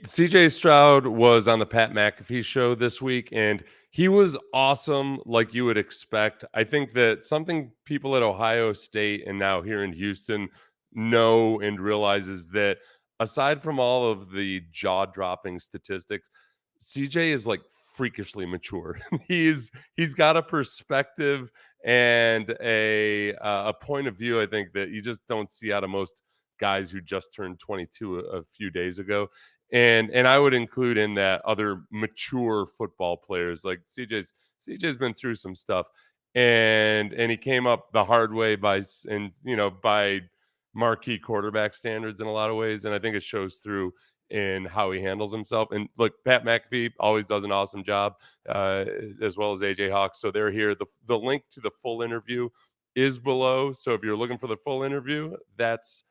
CJ Stroud was on the Pat McAfee Show this week, and he was awesome like you would expect. I think that something people at Ohio State and now here in Houston know and realize is that aside from all of the jaw-dropping statistics, CJ is like freakishly mature. He's got a perspective and a point of view, I think, that you just don't see out of most guys who just turned 22 a few days ago. And I would include in that other mature football players. Like CJ's been through some stuff, and he came up the hard way by marquee quarterback standards in a lot of ways, and I think it shows through in how he handles himself. And look, Pat McAfee always does an awesome job, as well as AJ Hawk. So they're here. The link to the full interview is below. So if you're looking for the full interview, that's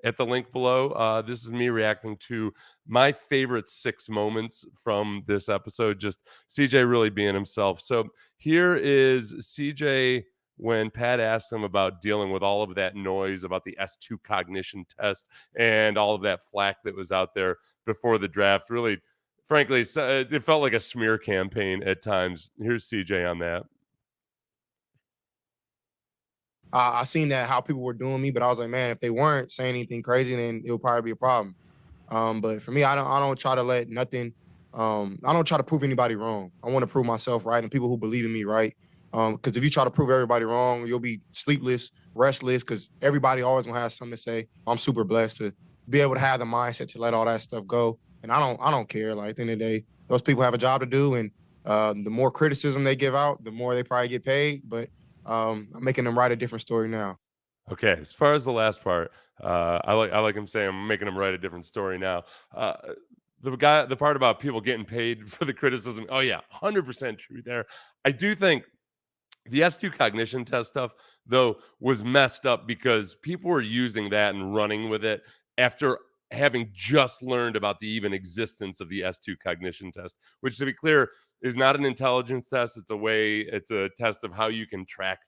at the link below. This is me reacting to my favorite 6 moments from this episode. Just CJ really being himself. So here is CJ when Pat asked him about dealing with all of that noise about the S2 cognition test and all of that flack that was out there before the draft. Really, frankly, it felt like a smear campaign at times. Here's CJ on that. I seen that how people were doing me, but I was like, man, if they weren't saying anything crazy, then it would probably be a problem. But for me, I don't try to let nothing. I don't try to prove anybody wrong. I want to prove myself right and people who believe in me right. Because if you try to prove everybody wrong, you'll be sleepless, restless. Because everybody always gonna have something to say. I'm super blessed to be able to have the mindset to let all that stuff go, and I don't care. Like at the end of the day, those people have a job to do, and the more criticism they give out, the more they probably get paid. But I'm making them write a different story now. Okay, as far as the last part, I like him saying I'm making him write a different story now. The part about people getting paid for the criticism. Oh yeah, 100% true there. I do think the S2 cognition test stuff though was messed up because people were using that and running with it after having just learned about the even existence of the S2 cognition test, which, to be clear, is not an intelligence test. It's a test of how you can track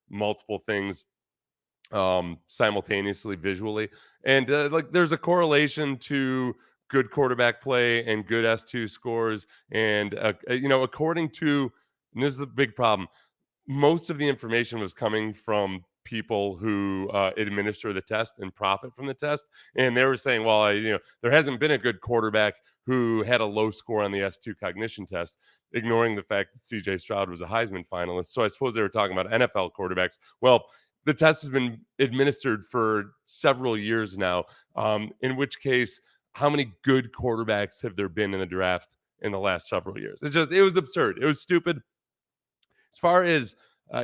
multiple things simultaneously visually, and like there's a correlation to good quarterback play and good S2 scores, and according to, and this is the big problem, most of the information was coming from people who administer the test and profit from the test, and they were saying, well, there hasn't been a good quarterback who had a low score on the S2 cognition test, ignoring the fact that CJ Stroud was a Heisman finalist. So I suppose they were talking about NFL quarterbacks. Well, the test has been administered for several years now, in which case, how many good quarterbacks have there been in the draft in the last several years? It was absurd. It was stupid. As far as,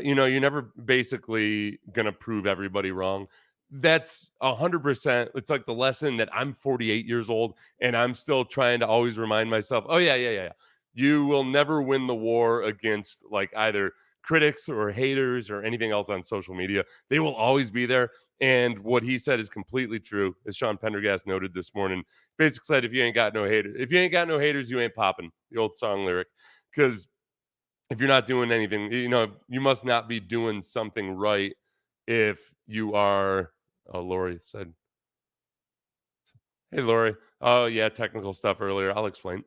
you're never basically going to prove everybody wrong. That's 100%. It's like the lesson that I'm 48 years old and I'm still trying to always remind myself, oh, yeah. You will never win the war against like either critics or haters or anything else on social media. They will always be there. And what he said is completely true, as Sean Pendergast noted this morning. Basically said, if you ain't got no haters, you ain't popping. The old song lyric. Because if you're not doing anything, you must not be doing something right if you are. Oh, Lori said, hey, Lori. Oh, yeah, technical stuff earlier. I'll explain.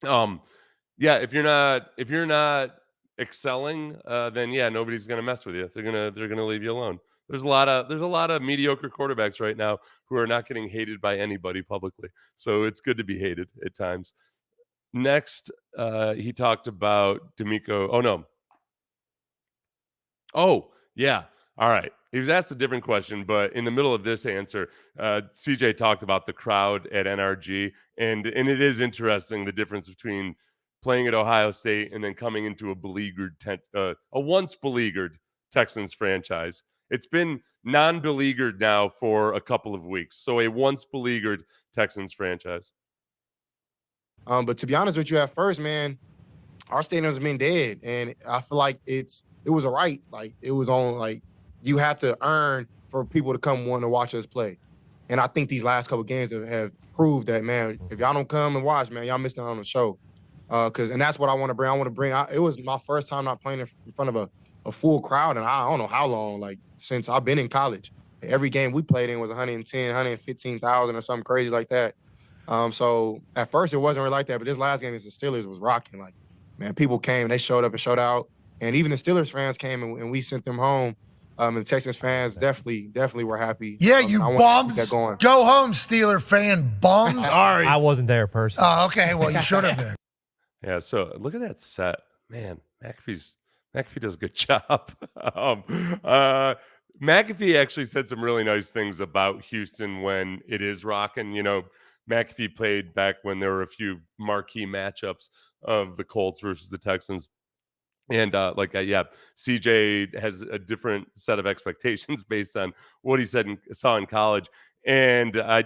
Yeah, if you're not excelling, then yeah, nobody's gonna mess with you. They're gonna leave you alone. There's a lot of mediocre quarterbacks right now who are not getting hated by anybody publicly. So it's good to be hated at times. Next, he talked about Demeco. Oh, no. Oh, yeah. All right. He was asked a different question, but in the middle of this answer, CJ talked about the crowd at NRG, and it is interesting the difference between playing at Ohio State and then coming into a once beleaguered Texans franchise. It's been non-beleaguered now for a couple of weeks, so a once beleaguered Texans franchise. But to be honest with you, at first, man, our stadium's been dead, and I feel like it was a right. Like it was on. Like you have to earn for people to come want to watch us play, and I think these last couple of games have proved that, man. If y'all don't come and watch, man, y'all missing out on the show. And that's what I want to bring. I want to bring. It was my first time not playing in front of a full crowd, and I don't know how long. Like since I've been in college, every game we played in was 110, 115,000 or something crazy like that. So at first it wasn't really like that, but this last game against the Steelers was rocking. Like, man, people came, they showed up and showed out, and even the Steelers fans came and we sent them home. And the Texans fans definitely were happy. Yeah, And you I want to keep that bums. going. Go home, Steeler fan bums. Sorry. I wasn't there personally. Oh, okay. Well, you should have been. Yeah, so look at that set. Man, McAfee does a good job. um, uh, McAfee actually said some really nice things about Houston when it is rocking. You know, McAfee played back when there were a few marquee matchups of the Colts versus the Texans. And yeah, CJ has a different set of expectations based on what he saw in college. And I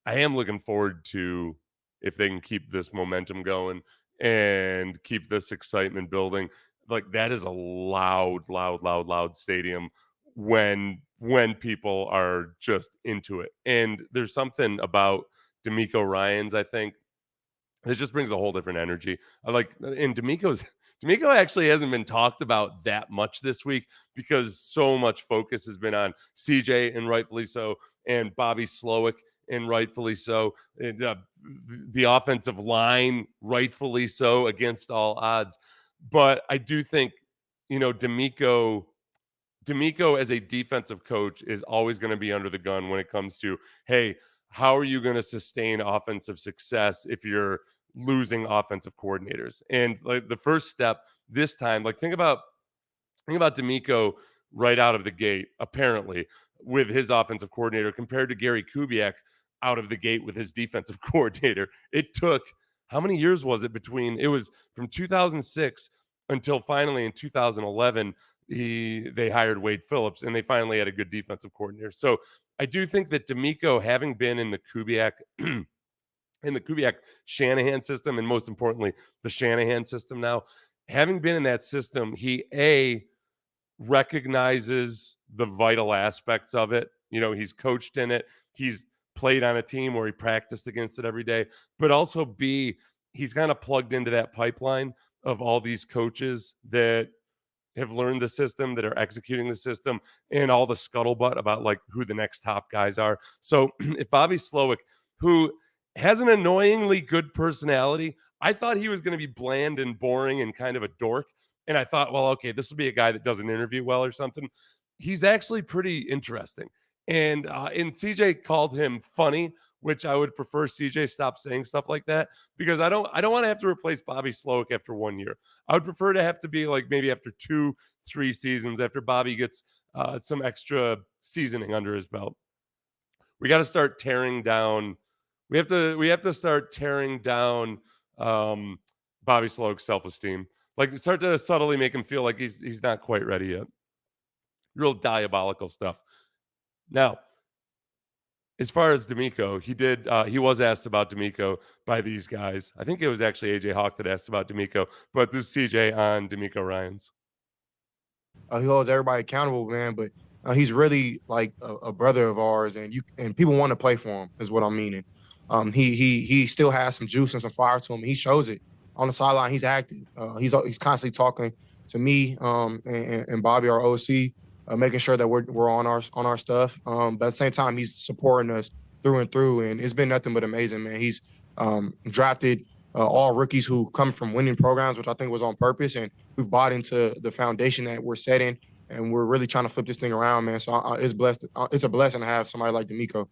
am looking forward to if they can keep this momentum going and keep this excitement building. Like that is a loud stadium when people are just into it. And there's something about Demeco Ryans, I think, it just brings a whole different energy. I like and Demeco actually hasn't been talked about that much this week because so much focus has been on CJ and rightfully so, and Bobby Slowick and rightfully so, and the offensive line rightfully so against all odds. But I do think Demeco as a defensive coach is always going to be under the gun when it comes to, hey, how are you going to sustain offensive success if you're losing offensive coordinators? And like the first step this time, like think about Demeco right out of the gate, apparently, with his offensive coordinator compared to Gary Kubiak out of the gate with his defensive coordinator. It took how many years was it between it was from 2006 until finally in 2011 they hired Wade Phillips and they finally had a good defensive coordinator. So I do think that Demeco, having been in the Kubiak Shanahan system, and most importantly, the Shanahan system now, having been in that system, he recognizes the vital aspects of it. You know, he's coached in it. He's played on a team where he practiced against it every day, but also B, he's kind of plugged into that pipeline of all these coaches that have learned the system, that are executing the system, and all the scuttlebutt about like who the next top guys are. So if Bobby Slowick, who has an annoyingly good personality, I thought he was going to be bland and boring and kind of a dork. And I thought, well, okay, this will be a guy that doesn't interview well or something. He's actually pretty interesting. And CJ called him funny, which I would prefer CJ stop saying stuff like that because I don't want to have to replace Bobby Slowick after 1 year. I would prefer to have to be like maybe after 2-3 seasons after Bobby gets some extra seasoning under his belt. We got to start tearing down. We have to start tearing down Bobby Slowick's self-esteem. Like start to subtly make him feel like he's not quite ready yet. Real diabolical stuff. Now, as far as Demeco, he was asked about Demeco by these guys. I think it was actually AJ Hawk that asked about Demeco, but this is CJ on Demeco Ryans. He holds everybody accountable, man. But he's really like a brother of ours, and people want to play for him. Is what I'm meaning. He still has some juice and some fire to him. He shows it on the sideline. He's active. He's constantly talking to me and Bobby, our OC, making sure that we're on our stuff. But at the same time, he's supporting us through and through, and it's been nothing but amazing, man. He's drafted all rookies who come from winning programs, which I think was on purpose, and we've bought into the foundation that we're setting, and we're really trying to flip this thing around, man. So it's blessed. It's a blessing to have somebody like Demeco.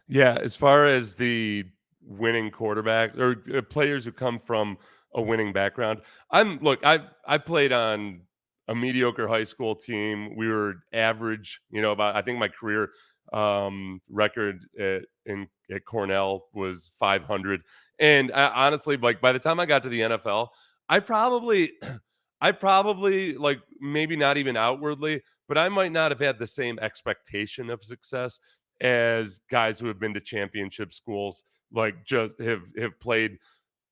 Yeah, as far as the winning quarterback or players who come from a winning background, I played on a mediocre high school team. We were average, about I think my career record at Cornell was 500. And honestly, like by the time I got to the NFL, I probably like maybe not even outwardly, but I might not have had the same expectation of success as guys who have been to championship schools, like just have played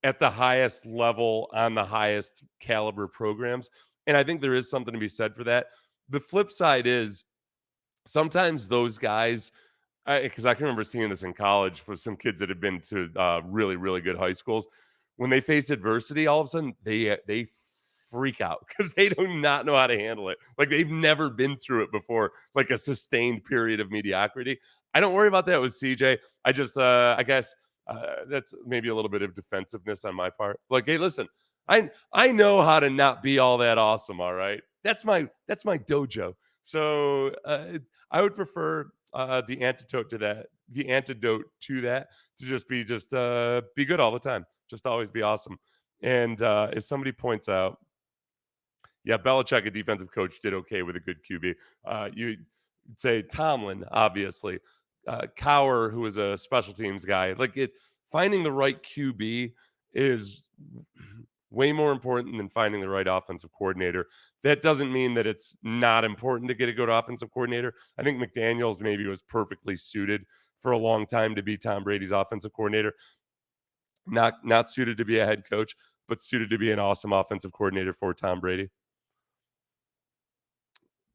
at the highest level on the highest caliber programs. And I think there is something to be said for that. The flip side is sometimes those guys, because I can remember seeing this in college for some kids that had been to really, really good high schools. When they face adversity, all of a sudden they freak out because they do not know how to handle it. Like they've never been through it before, like a sustained period of mediocrity. I don't worry about that with CJ. I just, I guess that's maybe a little bit of defensiveness on my part. Like, hey, listen, I know how to not be all that awesome. All right, that's my dojo. So I would prefer the antidote to that. The antidote to that to just be good all the time. Just always be awesome. And as somebody points out, yeah, Belichick, a defensive coach, did okay with a good QB. You say Tomlin, obviously, Cowher, who was a special teams guy. Like finding the right QB is way more important than finding the right offensive coordinator. That doesn't mean that it's not important to get a good offensive coordinator. I think McDaniels maybe was perfectly suited for a long time to be Tom Brady's offensive coordinator. Not suited to be a head coach, but suited to be an awesome offensive coordinator for Tom Brady.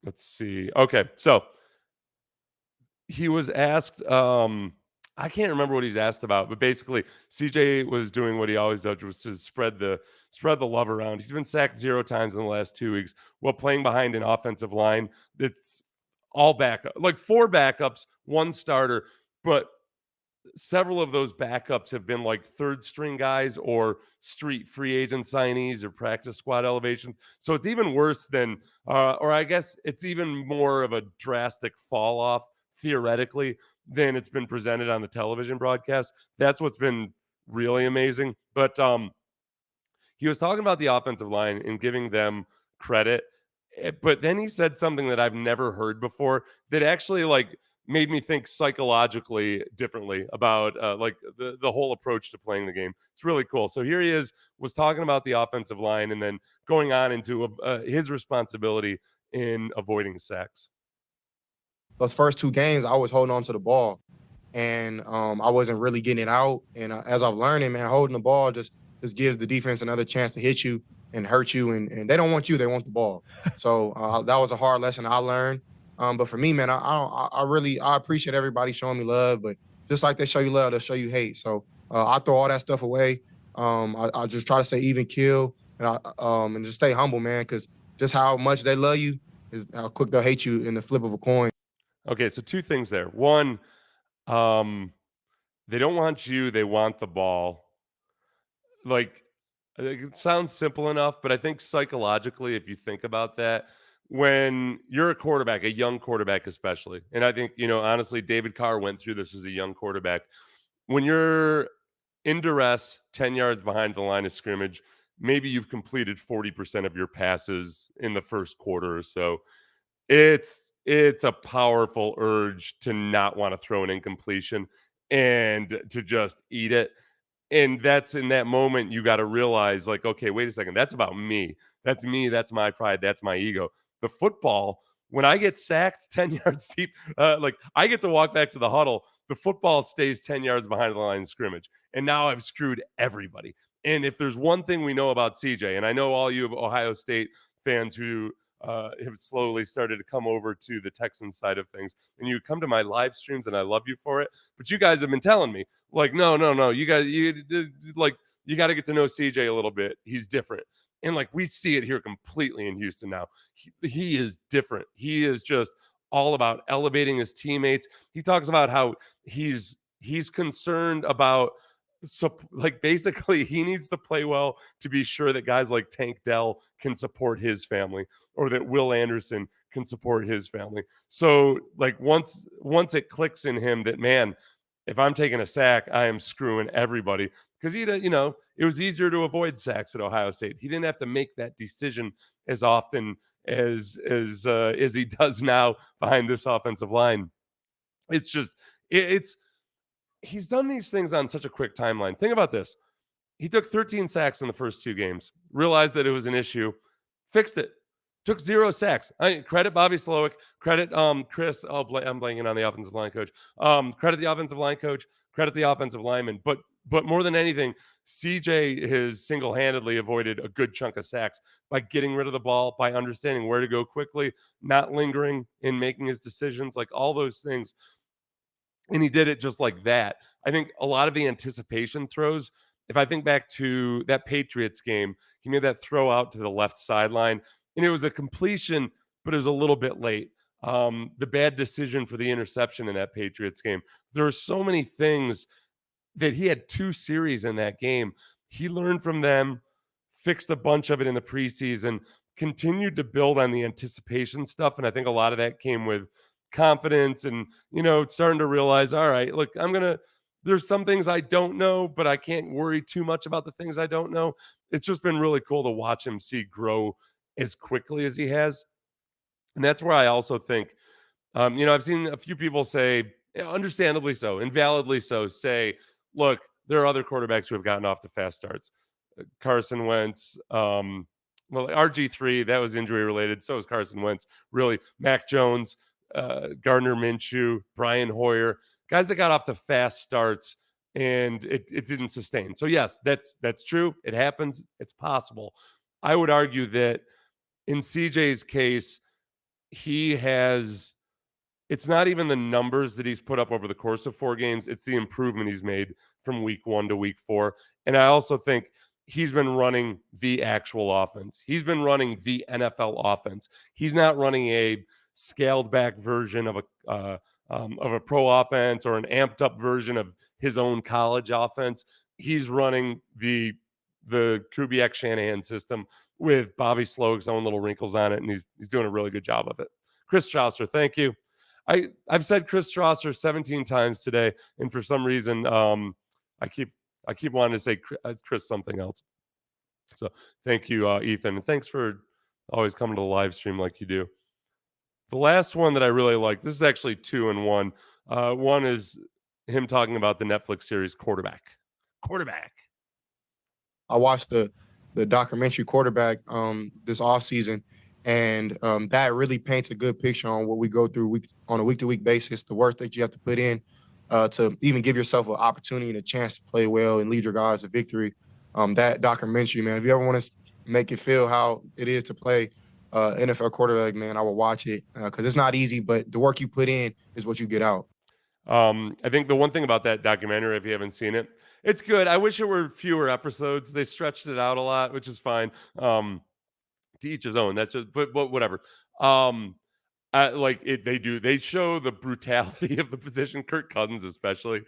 Let's see. Okay, so he was asked, I can't remember what he's asked about, but basically CJ was doing what he always does, was to spread the love around. He's been sacked 0 times in the last 2 weeks while playing behind an offensive line that's all backup, like 4 backups, 1 starter, but several of those backups have been like third string guys or street free agent signees or practice squad elevations. So it's even worse than, or I guess it's even more of a drastic fall off theoretically than it's been presented on the television broadcast. That's what's been really amazing. But he was talking about the offensive line and giving them credit. But then he said something that I've never heard before that actually like made me think psychologically differently about like the whole approach to playing the game. It's really cool. So here he was talking about the offensive line and then going on into his responsibility in avoiding sacks. Those first 2 games, I was holding on to the ball, and I wasn't really getting it out. And as I've learned, man, holding the ball just gives the defense another chance to hit you and hurt you. And they don't want you; they want the ball. So that was a hard lesson I learned. But for me, man, I really appreciate everybody showing me love. But just like they show you love, they'll show you hate. So I throw all that stuff away. I just try to stay even keel and just stay humble, man, because just how much they love you is how quick they'll hate you in the flip of a coin. Okay, so 2 things there. One, they don't want you; they want the ball. Like, it sounds simple enough, but I think psychologically, if you think about that, when you're a quarterback, a young quarterback especially, and I think, honestly, David Carr went through this as a young quarterback. When you're in duress, 10 yards behind the line of scrimmage, maybe you've completed 40% of your passes in the first quarter or so. It's a powerful urge to not want to throw an incompletion and to just eat it. And that's in that moment, you got to realize, like, okay, wait a second. That's about me. That's me. That's my pride. That's my ego. The football, when I get sacked 10 yards deep, like I get to walk back to the huddle. The football stays 10 yards behind the line of scrimmage. And now I've screwed everybody. And if there's one thing we know about CJ, and I know all you Ohio State fans who have slowly started to come over to the Texans side of things, and you come to my live streams, and I love you for it. But you guys have been telling me, like, no, you guys, you got to get to know CJ a little bit. He's different, and like we see it here completely in Houston now. He is different. He is just all about elevating his teammates. He talks about how he's concerned about. So, like, basically, he needs to play well to be sure that guys like Tank Dell can support his family, or that Will Anderson can support his family. So, like, once it clicks in him that, man, if I'm taking a sack, I am screwing everybody. Because it was easier to avoid sacks at Ohio State. He didn't have to make that decision as often as he does now behind this offensive line. It's just he's done these things on such a quick timeline. Think about this. He took 13 sacks in the first 2 games, realized that it was an issue, fixed it, took 0 sacks. Credit Bobby Slowick, credit Chris. I'm blanking on the offensive line coach. Credit the offensive line coach, credit the offensive lineman. But more than anything, CJ has single-handedly avoided a good chunk of sacks by getting rid of the ball, by understanding where to go quickly, not lingering in making his decisions, like all those things. And he did it just like that. I think a lot of the anticipation throws, if I think back to that Patriots game, he made that throw out to the left sideline, and it was a completion, but it was a little bit late. the bad decision for the interception in that Patriots game. There are so many things that he had 2 series in that game. He learned from them, fixed a bunch of it in the preseason, continued to build on the anticipation stuff. And I think a lot of that came with confidence and, starting to realize, all right, look, there's some things I don't know, but I can't worry too much about the things I don't know. It's just been really cool to watch him grow as quickly as he has. And that's where I also think, I've seen a few people say, understandably so, invalidly so, say, look, there are other quarterbacks who have gotten off to fast starts. Carson Wentz, RG3, that was injury related. So is Carson Wentz. Really, Mac Jones, Gardner Minshew, Brian Hoyer, guys that got off to fast starts and it didn't sustain. So yes, that's true. It happens. It's possible. I would argue that in CJ's case, it's not even the numbers that he's put up over the course of 4 games. It's the improvement he's made from week 1 to week 4. And I also think he's been running the actual offense. He's been running the NFL offense. He's not running a scaled back version of a pro offense or an amped up version of his own college offense. He's running the Kubiak Shanahan system with Bobby Slog's own little wrinkles on it, and he's doing a really good job of it. Chris Strasser, thank you. I've said Chris Strasser 17 times today, and for some reason, I keep wanting to say Chris something else. So thank you, Ethan. And thanks for always coming to the live stream like you do. The last one that I really like, this is actually 2 in 1. One is him talking about the Netflix series Quarterback. I watched the documentary Quarterback this offseason, and that really paints a good picture on what we go through on a week-to-week basis, the work that you have to put in to even give yourself an opportunity and a chance to play well and lead your guys to victory. That documentary, man, if you ever want to make it feel how it is to play NFL quarterback, man, I will watch it because it's not easy, but the work you put in is what you get out. I think the one thing about that documentary, if you haven't seen it, it's good. I wish it were fewer episodes. They stretched it out a lot, which is fine. To each his own. That's just, but whatever. They show the brutality of the position. Kirk Cousins, especially,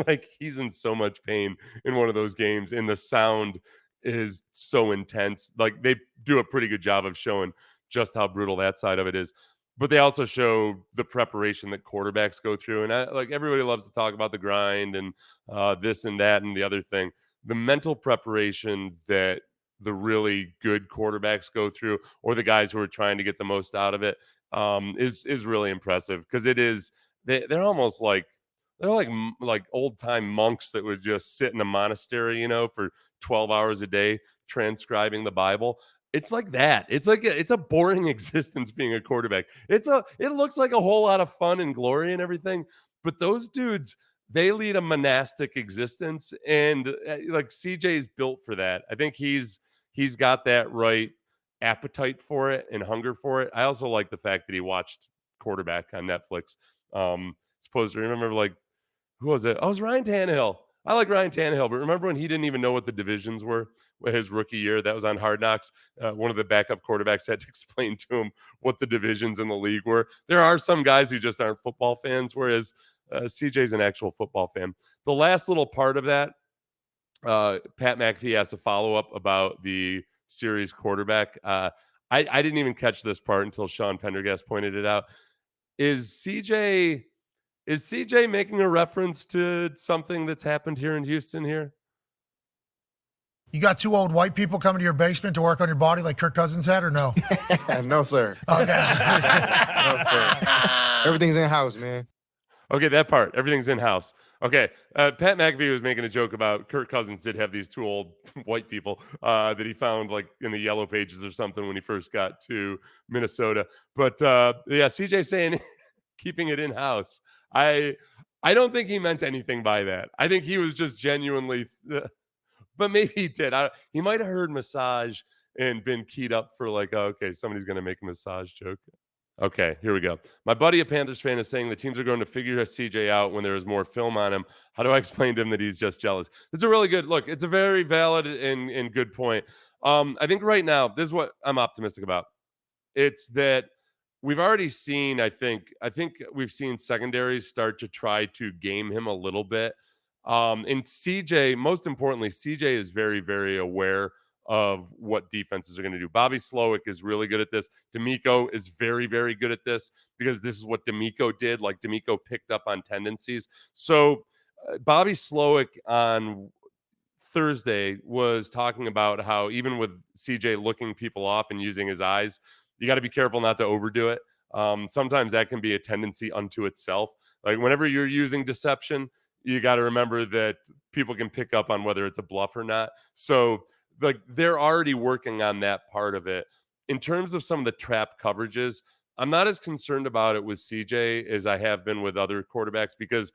like he's in so much pain in one of those games, and the sound is so intense. Like they do a pretty good job of showing just how brutal that side of it is. But they also show the preparation that quarterbacks go through. And everybody loves to talk about the grind and this and that and the other thing. The mental preparation that the really good quarterbacks go through, or the guys who are trying to get the most out of it, is really impressive, because they're almost like old time monks that would just sit in a monastery, for 12 hours a day transcribing the Bible. It's like that. It's a boring existence being a quarterback. It looks like a whole lot of fun and glory and everything, but those dudes, they lead a monastic existence, and like CJ's built for that. I think he's got that right appetite for it and hunger for it. I also like the fact that he watched Quarterback on Netflix. Supposed to remember, like, who was it? Oh, it was Ryan Tannehill. I like Ryan Tannehill, but remember when he didn't even know what the divisions were his rookie year? That was on Hard Knocks. One of the backup quarterbacks had to explain to him what the divisions in the league were. There are some guys who just aren't football fans, whereas CJ's an actual football fan. The last little part of that, Pat McAfee has to follow up about the series Quarterback. I didn't even catch this part until Sean Pendergast pointed it out. Is CJ making a reference to something that's happened here in Houston here? You got 2 old white people coming to your basement to work on your body like Kirk Cousins had, or no? No, sir. Okay. No, sir. Everything's in-house, man. Okay, that part. Everything's in-house. Okay, Pat McAfee was making a joke about Kirk Cousins did have these 2 old white people that he found like in the yellow pages or something when he first got to Minnesota. But CJ saying keeping it in-house. I don't think he meant anything by that. I think he was just genuinely, but maybe he did. He might have heard massage and been keyed up for like, oh, okay, somebody's going to make a massage joke. Okay, here we go. My buddy, a Panthers fan, is saying the teams are going to figure CJ out when there is more film on him. How do I explain to him that he's just jealous? It's a really good look. It's a very valid and good point. I think right now, this is what I'm optimistic about. It's that we've already seen, I think we've seen secondaries start to try to game him a little bit. And CJ, most importantly, CJ is very, very aware of what defenses are going to do. Bobby Slowick is really good at this. Demeco is very, very good at this because this is what Demeco did. Like Demeco picked up on tendencies. So Bobby Slowick on Thursday was talking about how even with CJ looking people off and using his eyes, you got to be careful not to overdo it. Sometimes that can be a tendency unto itself. Like whenever you're using deception, you got to remember that people can pick up on whether it's a bluff or not. So like they're already working on that part of it. In terms of some of the trap coverages, I'm not as concerned about it with CJ as I have been with other quarterbacks because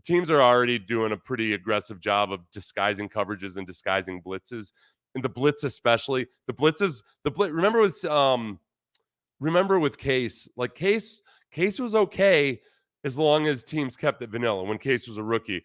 teams are already doing a pretty aggressive job of disguising coverages and disguising blitzes. And the blitz, especially remember with Case, like Case was okay as long as teams kept it vanilla. When Case was a rookie,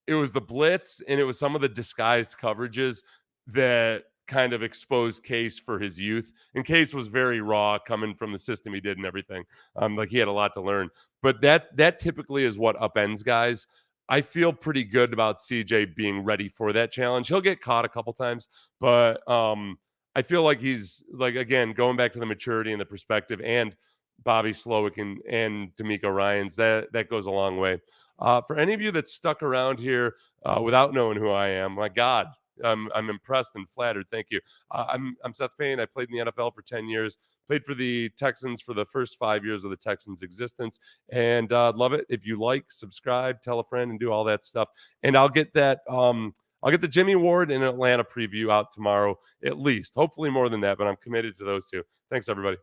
it was the blitz and it was some of the disguised coverages that kind of exposed Case for his youth. And Case was very raw coming from the system he did and everything. Like he had a lot to learn. But that typically is what upends guys. I feel pretty good about CJ being ready for that challenge. He'll get caught a couple times, but I feel like he's like, again, going back to the maturity and the perspective and Bobby Slowick and Demeco Ryans, that goes a long way. For any of you that stuck around here without knowing who I am, my God, I'm impressed and flattered. Thank you. I'm Seth Payne. I played in the NFL for 10 years, played for the Texans for the first 5 years of the Texans' existence, and love it. If you like, subscribe, tell a friend, and do all that stuff. And I'll get that. I'll get the Jimmy Ward and Atlanta preview out tomorrow, at least. Hopefully more than that, but I'm committed to those two. Thanks, everybody.